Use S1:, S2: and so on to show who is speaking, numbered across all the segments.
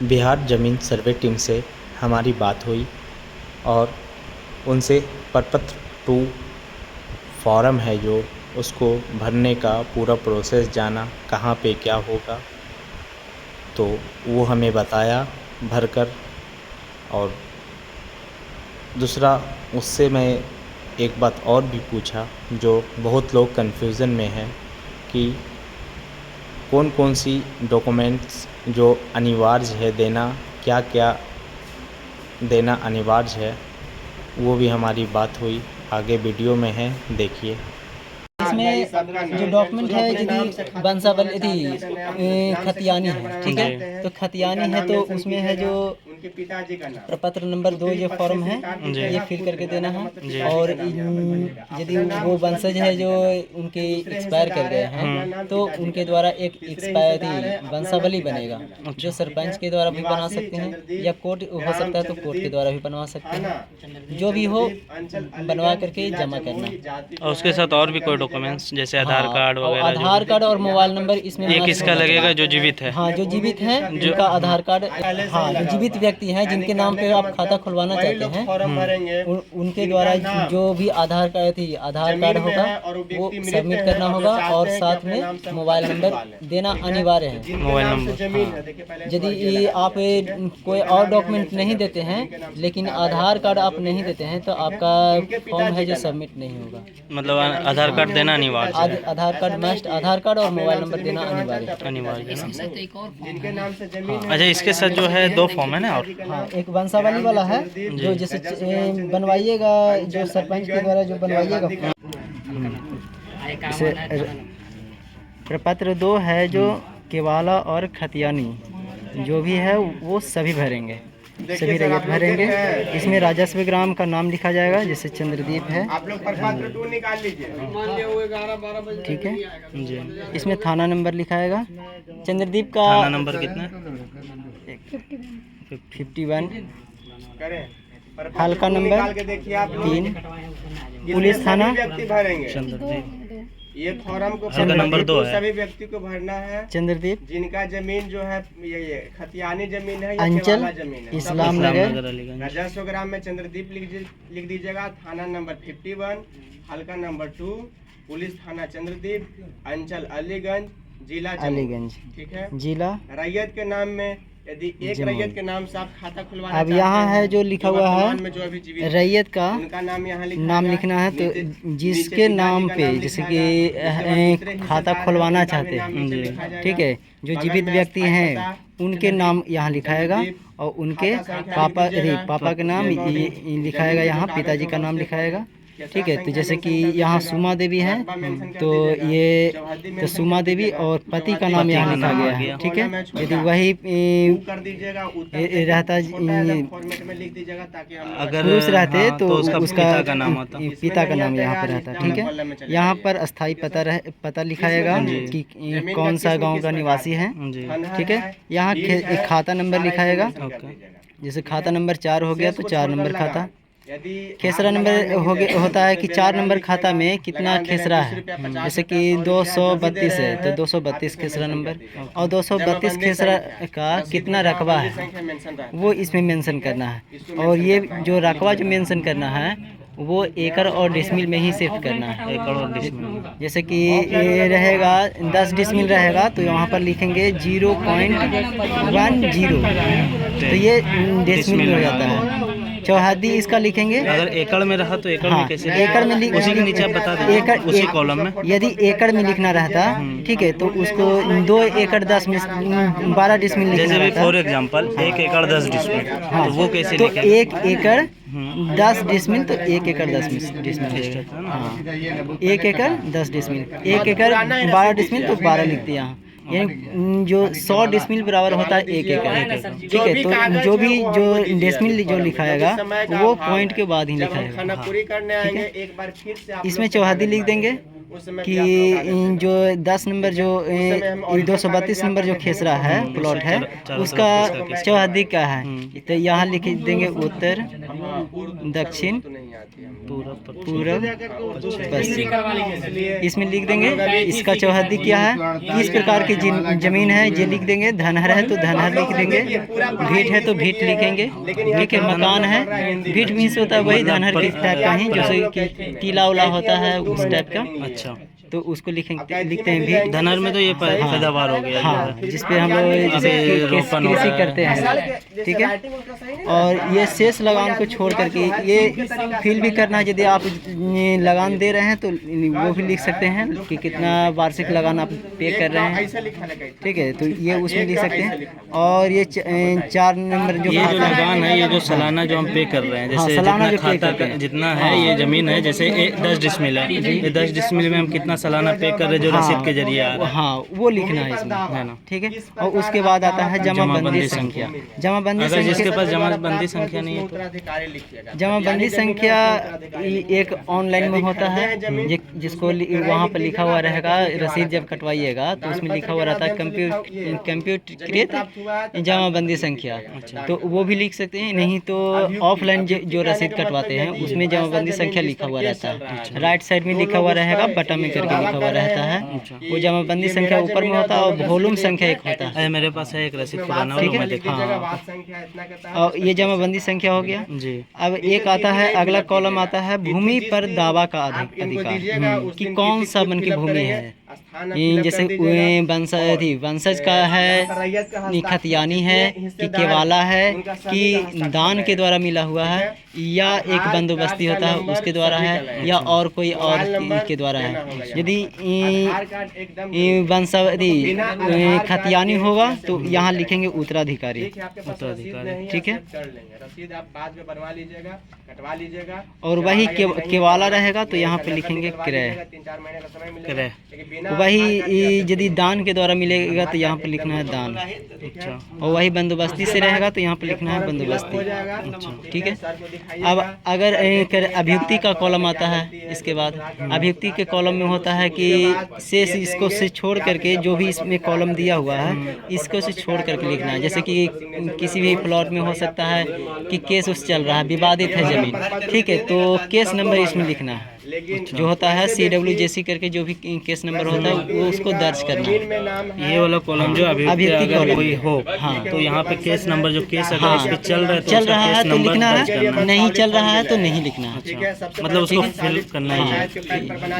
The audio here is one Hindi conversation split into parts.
S1: बिहार ज़मीन सर्वे टीम से हमारी बात हुई और उनसे प्रपत्र 2 फॉर्म है जो उसको भरने का पूरा प्रोसेस जाना, कहाँ पे क्या होगा, तो वो हमें बताया भरकर। और दूसरा उससे मैं एक बात और भी पूछा जो बहुत लोग कन्फ्यूज़न में हैं कि कौन कौन सी डॉक्यूमेंट्स जो अनिवार्य है देना, क्या क्या देना अनिवार्य है, वो भी हमारी बात हुई। आगे वीडियो में है, देखिए।
S2: इसमें जो डॉक्यूमेंट है यदि वंशावली यदि खतियानी है, ठीक है, तो खतियानी है तो उसमें है जो प्रपत्र नंबर 2 ये फॉर्म है, ये फिल करके देना है। और यदि वो वंशज है जो उनके एक्सपायर कर गए हैं तो उनके द्वारा एक एक्सपायर वंशावली बनेगा, जो सरपंच के द्वारा भी बना सकते हैं या कोर्ट हो सकता है तो कोर्ट के द्वारा भी बनवा सकते हैं। जो भी हो बनवा करके जमा करना।
S3: और उसके साथ और भी कोई डॉक्यूमेंट्स जैसे आधार कार्ड
S2: और
S3: वगैरह?
S2: आधार कार्ड और मोबाइल नंबर इसमें
S3: ये
S2: मस्ट
S3: किसका
S2: होना
S3: लगेगा
S2: चाहिए।
S3: जो जीवित है?
S2: हाँ, जो जीवित हैं उनका आधार कार्ड। हाँ, जो जीवित व्यक्ति हैं जिनके नाम पे आप खाता खुलवाना चाहते हैं उनके द्वारा जो भी आधार कार्ड होगा वो सबमिट करना होगा और साथ में मोबाइल नंबर देना अनिवार्य है।
S3: Mobile number.
S2: यदि आप कोई और डॉक्यूमेंट नहीं देते हैं लेकिन आधार कार्ड आप नहीं देते हैं तो आपका फॉर्म है जो सबमिट नहीं होगा।
S3: मतलब आधार कार्ड देना अनिवार्य है?
S2: आधार कार्ड मस्ट, आधार कार्ड और मोबाइल नंबर देना
S3: अनिवार्य है।
S4: जिनके नाम से जमीन है।
S3: अच्छा, इसके साथ जो है 2 फॉर्म है ना? और
S2: हाँ, एक वंशावली वाला है जो जैसे बनवाइएगा, जो सरपंच के द्वारा जो बनवाइएगा। प्रपत्र 2 है जो केवाला और खतियानी जो भी है वो सभी भरेंगे, सभी रैयत भरेंगे। इसमें राजस्व ग्राम का नाम लिखा जाएगा, जैसे चंद्रदीप है,
S4: आप लोग प्रपत्र 2 निकाल लीजिए।
S2: ठीक है।
S3: जी,
S2: इसमें थाना नंबर लिखाएगा। चंद्रदीप का
S3: थाना नंबर कितना है?
S2: 51।
S4: करें
S2: हल्का नंबर
S4: निकाल के देखिए आप लोग।
S2: 3। पुलिस थाना
S4: व्यक्ति भरेंगे
S3: चंद्रदीप।
S4: ये फॉर्म को।
S3: हल्का नंबर 2 है।
S4: सभी व्यक्ति को भरना है
S2: चंद्रदीप,
S4: जिनका जमीन जो है ये खतियानी जमीन है या
S2: अंचल
S4: केवाला जमीन है।
S2: इस्लाम नगर।
S3: अलीगंज।
S4: राजस्व ग्राम में चंद्रदीप लिख दीजिएगा। थाना नंबर 51, हल्का नंबर 2, पुलिस थाना चंद्रदीप, अंचल अलीगंज, जिला
S2: अलीगंज,
S4: ठीक है।
S2: जिला।
S4: रैयत के नाम में यदि एक रैयत के नाम से आप खाता खुलवाना
S2: अब यहाँ है जो लिखा हुआ
S4: में जो अभी जीवित
S2: है रैयत का
S4: उनका नाम यहाँ
S2: नाम लिखना है, तो जिसके नाम पे जैसे कि खाता खुलवाना चाहते हैं, ठीक है, जो जीवित व्यक्ति हैं उनके नाम यहाँ लिखाएगा और उनके पापा के नाम लिखाएगा, यहाँ पिताजी का नाम लिखाएगा, ठीक है। तो जैसे कि यहाँ सुमा देवी है तो ये तो सुमा देवी और पति का नाम यहाँ लिखा गया है, ठीक है। यदि वही
S4: कर दीजिएगा
S2: रहता
S3: अगर
S2: पुरुष रहते तो
S3: उसका
S2: उसका
S3: पिता का नाम होता।
S2: पिता का नाम यहाँ पर रहता, ठीक है। यहाँ पर अस्थाई पता लिखाएगा कि कौन सा गांव का निवासी है,
S3: जी,
S2: ठीक है। यहाँ एक खाता नंबर लिखाएगा, जैसे खाता नंबर 4 हो गया तो 4 नंबर खाता। खेसरा नंबर होता है कि 4 नंबर खाता में कितना खेसरा है, जैसे कि 232 है तो 232 खेसरा नंबर, और 232 खेसरा का कितना रकबा है वो इसमें मेंशन करना है। और ये जो रकबा जो मेंशन करना है वो एकड़ और डिसमिल में ही शिफ्ट करना है।
S3: एकड़ और डिसमिल।
S2: जैसे कि ये रहेगा 10 डिसमिल रहेगा तो यहाँ पर लिखेंगे 0.10, तो ये डिसमिल हो जाता है। चौहद्दी इसका लिखेंगे।
S3: अगर एकड़ में रहा तो एकड़ में कैसे?
S2: एकड़ में
S3: उसी के नीचे आप बता दीजिए, उसी कॉलम में।
S2: यदि एकड़ में लिखना रहता, ठीक है, तो उसको 2 एकड़ 10 में 12 डिसमिल लिखना
S3: जैसे भी
S2: रहता।
S3: फॉर एग्जांपल 1 एकड़ 10 डिसमिल,
S2: हाँ,
S3: तो वो कैसे
S2: तो
S3: लिखेंगे?
S2: 1 एकड़ 10 डिसमिल तो 1 एकड़ 10 डिसमिल। हाँ, 1 एकड़ 10 डिसमिल, 1 एकड़ 12 डिसमिल तो 12 लिखते हैं यहाँ। यानी जो 100 डिसमिल बराबर होता है 1 एकड़, ठीक है। तो जो भी जो डिसमिल जो लिखाएगा वो पॉइंट के बाद ही लिखाएगा, ठीक है। इसमें चौहद्दी लिख देंगे कि जो 10 नंबर जो 232 नंबर जो खेसरा है प्लॉट है उसका चौहद्दी क्या है, तो यहाँ लिख देंगे उत्तर, दक्षिण,
S4: चाहते हैं।
S2: पूरब पश्चिम
S4: इसलिए
S2: इसमें लिख देंगे। इसका चौहद्दी क्या है, किस प्रकार की जमीन है ये लिख देंगे। धनहर है तो धनहर लिख देंगे, भीट है तो भीट लिखेंगे। ठीक है, मकान है, भीट मीन्स होता है वही धनहर के टाइप का ही, जैसे कि टीला उला होता है उस टाइप का।
S3: अच्छा,
S2: तो उसको लिखते हैं भीट।
S3: धनहर में तो ये पैदावार हो गया।
S2: हाँ, जिसपे हम लोग जैसे कृषि करते हैं। ठीक है, और ये शेष लगान को छोड़ करके ये फील भी करना है। यदि आप लगान दे रहे हैं तो वो भी लिख सकते हैं कि कितना वार्षिक लगान आप पे कर रहे हैं। ठीक है, तो ये उसमें लिख सकते हैं। और ये 4 नंबर जो
S3: ये जो लगान है, ये जो सालाना जो हम पे कर रहे हैं, जैसे
S2: सालाना
S3: जितना
S2: जो पे
S3: खाता जितना है ये जमीन है, जैसे 10 डिसमिल है, ये 10 डिसमिल में हम कितना सालाना पे कर रहे हैं जो रसीद के जरिए आ रहा है।
S2: हाँ, वो लिखना है इसमें, है ना। ठीक है, और उसके बाद आता है जमाबंदी संख्या। जमाबंदी
S3: अगर जिसके
S2: संख्या,
S3: पास जमाबंदी संख्या नहीं है तो
S2: जमाबंदी संख्या एक ऑनलाइन में होता है, जिसको वहाँ पर लिखा हुआ रहेगा। रसीद जब कटवाइएगा तो उसमें लिखा हुआ रहता है कंप्यूटरीकृत जमाबंदी संख्या, तो वो भी लिख सकते हैं। नहीं तो ऑफलाइन जो रसीद कटवाते हैं उसमें जमाबंदी संख्या लिखा हुआ रहता है। राइट साइड में लिखा हुआ रहेगा, बटन में करके लिखा हुआ रहता है। वो जमाबंदी संख्या ऊपर में होता है और वॉल्यूम संख्या एक होता है।
S3: मेरे पास है एक रसीद पुराना,
S2: ठीक है,
S3: मैं देखा।
S2: और ये जमाबंदी संख्या हो गया
S3: जी।
S2: अब एक आता है, अगला कॉलम आता है भूमि पर दावा का अधिकार, कि कौन सा वन की भूमि है। ये जैसे वंशज का है, खतियानी है, कि केवाला है, कि दान के द्वारा मिला हुआ है, या एक बंदोबस्ती होता है उसके द्वारा है, या और कोई और के द्वारा है। यदि वंशावधि खतियानी होगा तो यहाँ लिखेंगे उत्तराधिकारी। ठीक है,
S4: रसीद आप बाद में बनवा लीजिएगा, कटवा लीजिएगा।
S2: और वही केवाला रहेगा तो यहाँ पे लिखेंगे क्रय।
S4: 3-4 महीने का समय मिलेगा।
S2: वही यदि दान के द्वारा मिलेगा तो यहाँ पे लिखना है दान।
S3: अच्छा,
S2: और वही बंदोबस्ती से रहेगा तो यहाँ पे लिखना है बंदोबस्ती। अच्छा, ठीक है। अब अगर अभियुक्ति का कॉलम आता है, इसके बाद अभियुक्ति के कॉलम में होता है कि शेष इसको से छोड़ करके जो भी इसमें कॉलम दिया हुआ है इसको से छोड़ करके लिखना है। जैसे कि किसी भी प्लॉट में हो सकता है कि केस उस चल रहा है, विवादित है जमीन। ठीक है, तो केस नंबर इसमें लिखना है। जो होता है CWJC करके जो भी केस नंबर होता है वो उसको दर्ज करना है।
S3: ये वाला कॉलम जो अभियुक्ति
S2: अगर
S3: अगर कोई हो,
S2: हाँ,
S3: तो यहाँ पे केस नंबर जो केस अगर
S2: हाँ,
S3: इस पे चल रहा है तो
S2: चल
S3: उसका
S2: रहा है
S3: केस
S2: तो
S3: नंबर
S2: लिखना
S3: दर्ज करना
S2: है, नहीं चल रहा है तो नहीं लिखना है।
S3: मतलब उसको फिल करना ही है।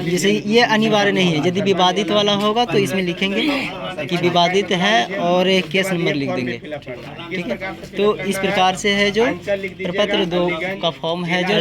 S2: जैसे ये अनिवार्य नहीं है। यदि विवादित वाला होगा तो इसमें लिखेंगे कि विवादित है और एक केस नंबर लिख देंगे। ठीक है, तो इस प्रकार से है जो प्रपत्र 2 का फॉर्म है जो